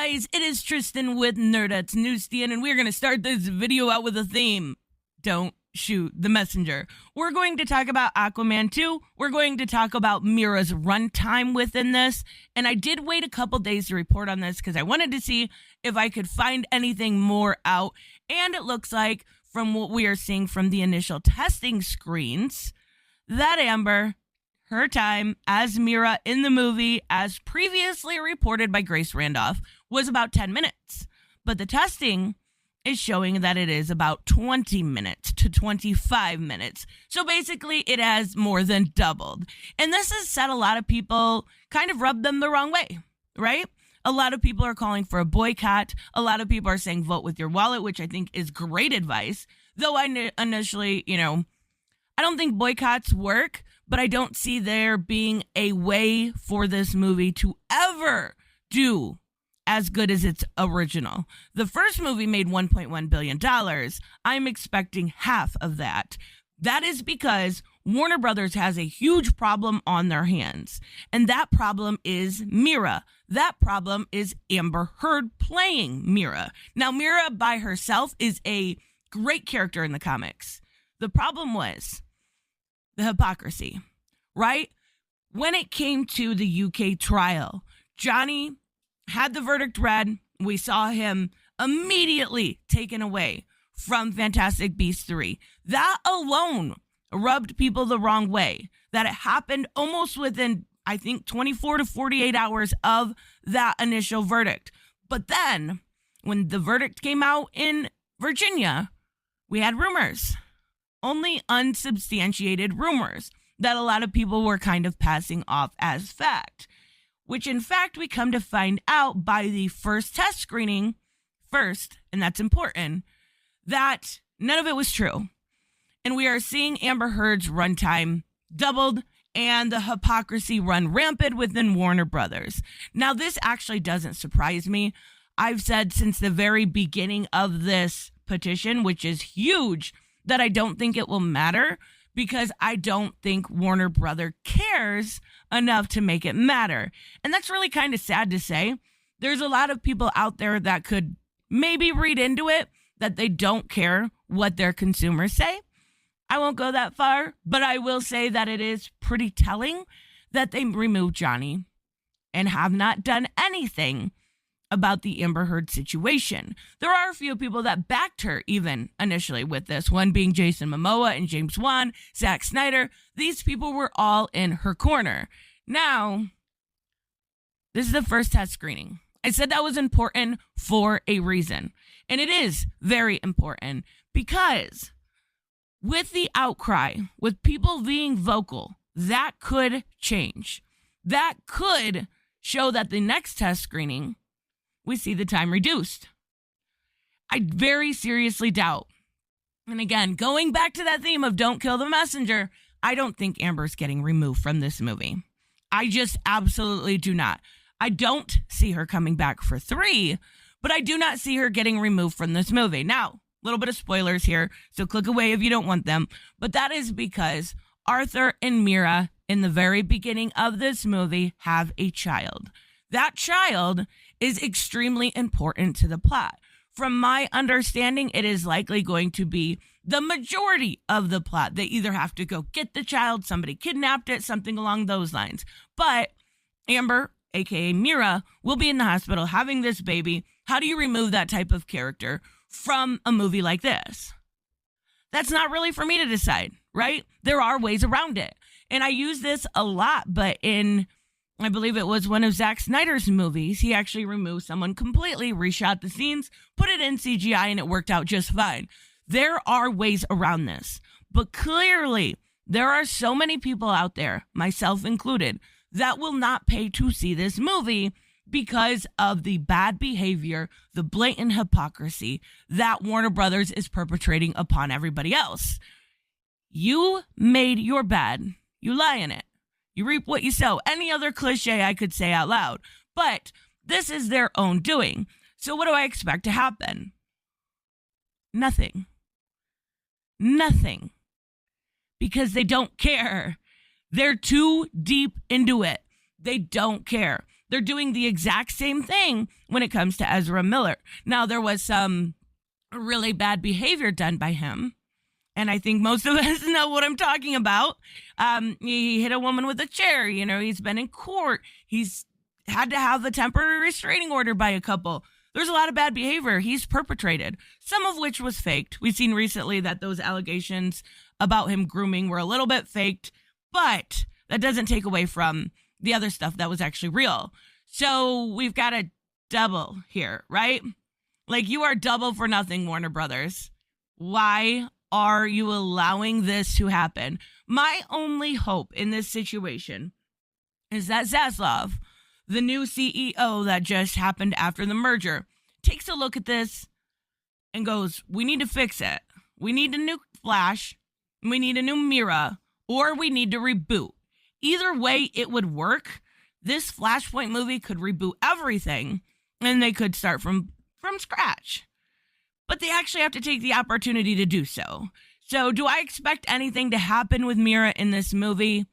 guys, it is Tristan with Nerdettes Newsstand, and we're going to start this video out with a theme. Don't shoot the messenger. We're going to talk about Aquaman 2. We're going to talk about Mira's runtime within this, and I did wait a couple days to report on this because I wanted to see if I could find anything more out, and it looks like, from what we are seeing from the initial testing screens, that Amber, her time as Mira in the movie, as previously reported by Grace Randolph, was about 10 minutes. But the testing is showing that it is about 20 minutes to 25 minutes. So basically, it has more than doubled. And this has set a lot of people, kind of rubbed them the wrong way, right? A lot of people are calling for a boycott. A lot of people are saying vote with your wallet, which I think is great advice. Though I initially, I don't think boycotts work, but I don't see there being a way for this movie to ever do as good as its original. The first movie made $1.1 billion. I'm expecting half of that. That is because Warner Brothers has a huge problem on their hands. And that problem is Mira. That problem is Amber Heard playing Mira. Now, Mira by herself is a great character in the comics. The problem was the hypocrisy, right? When it came to the UK trial, Johnny had the verdict read. We saw him immediately taken away from Fantastic Beasts 3. That alone rubbed people the wrong way. That it happened almost within, I think, 24 to 48 hours of that initial verdict. But then, when the verdict came out in Virginia, we had rumors. Only unsubstantiated rumors that a lot of people were kind of passing off as fact, which in fact we come to find out by the first test screening first, and that's important, that none of it was true. And we are seeing Amber Heard's runtime doubled and the hypocrisy run rampant within Warner Brothers. Now, this actually doesn't surprise me. I've said since the very beginning of this petition, which is huge, that I don't think it will matter because I don't think Warner Brother cares enough to make it matter. And that's really kind of sad to say. There's a lot of people out there that could maybe read into it that they don't care what their consumers say. I won't go that far, but I will say that it is pretty telling that they removed Johnny and have not done anything about the Amber Heard situation. There are a few people that backed her even initially with this, one being Jason Momoa and James Wan, Zack Snyder. These people were all in her corner. Now, this is the first test screening. I said that was important for a reason. And it is very important because with the outcry, with people being vocal, that could change. That could show that the next test screening, we see the time reduced. I very seriously doubt. And again, going back to that theme of don't kill the messenger, I don't think Amber's getting removed from this movie. I just absolutely do not. I don't see her coming back for 3, but I do not see her getting removed from this movie. Now, a little bit of spoilers here, so click away if you don't want them. But that is because Arthur and Mira, in the very beginning of this movie, have a child. That child is extremely important to the plot. From my understanding, it is likely going to be the majority of the plot. They either have to go get the child, somebody kidnapped it, something along those lines. But Amber, aka Mira, will be in the hospital having this baby. How do you remove that type of character from a movie like this? That's not really for me to decide, right? There are ways around it. And I use this a lot, but I believe it was one of Zack Snyder's movies, he actually removed someone completely, reshot the scenes, put it in CGI, and it worked out just fine. There are ways around this. But clearly, there are so many people out there, myself included, that will not pay to see this movie because of the bad behavior, the blatant hypocrisy that Warner Brothers is perpetrating upon everybody else. You made your bed, you lie in it. You reap what you sow. Any other cliche I could say out loud. But this is their own doing. So what do I expect to happen? Nothing. Nothing. Because they don't care. They're too deep into it. They don't care. they're doing the exact same thing when it comes to Ezra Miller. Now, there was some really bad behavior done by him, and I think most of us know what I'm talking about. He hit a woman with a chair. You know, he's been in court. He's had to have a temporary restraining order by a couple. There's a lot of bad behavior he's perpetrated, some of which was faked. We've seen recently that those allegations about him grooming were a little bit faked, but that doesn't take away from the other stuff that was actually real. So we've got a double here, right? Like, you are double for nothing, Warner Brothers. Why are you allowing this to happen? My only hope in this situation is that Zaslav, the new CEO that just happened after the merger, takes a look at this and goes, we need to fix it. We need a new Flash, we need a new Mira, or we need to reboot. Either way, it would work. This Flashpoint movie could reboot everything, and they could start from scratch. But they actually have to take the opportunity to do so. So do I expect anything to happen with Mira in this movie?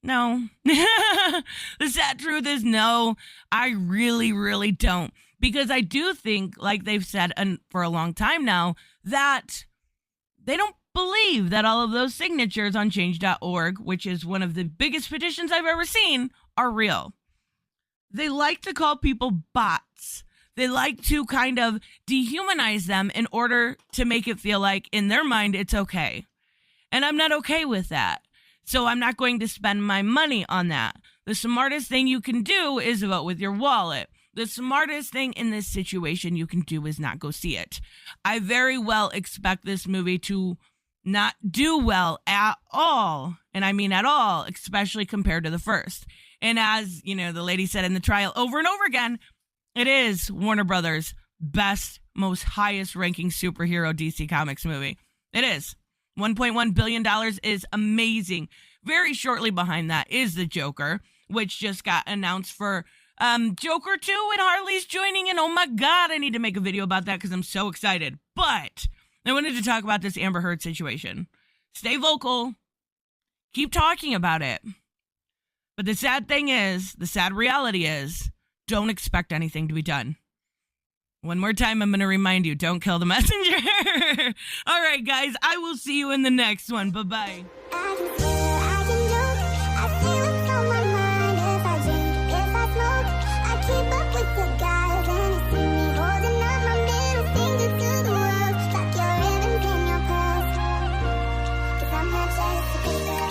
No. The sad truth is no, I really, really don't. Because I do think, like they've said for a long time now, that they don't believe that all of those signatures on change.org, which is one of the biggest petitions I've ever seen, are real. They like to call people bots. They like to kind of dehumanize them in order to make it feel like, in their mind, it's okay. And I'm not okay with that. So I'm not going to spend my money on that. The smartest thing you can do is vote with your wallet. The smartest thing in this situation you can do is not go see it. I very well expect this movie to not do well at all. And I mean at all, especially compared to the first. And as, you know, the lady said in the trial over and over again, it is Warner Brothers' best, most highest ranking superhero DC Comics movie. It is. $1.1 billion is amazing. Very shortly behind that is The Joker, which just got announced for Joker 2, and Harley's joining in. Oh my God, I need to make a video about that because I'm so excited. But I wanted to talk about this Amber Heard situation. Stay vocal. Keep talking about it. But the sad thing is, the sad reality is, don't expect anything to be done. One more time, I'm going to remind you, don't kill the messenger. All right, guys, I will see you in the next one. Bye-bye. I'm not just a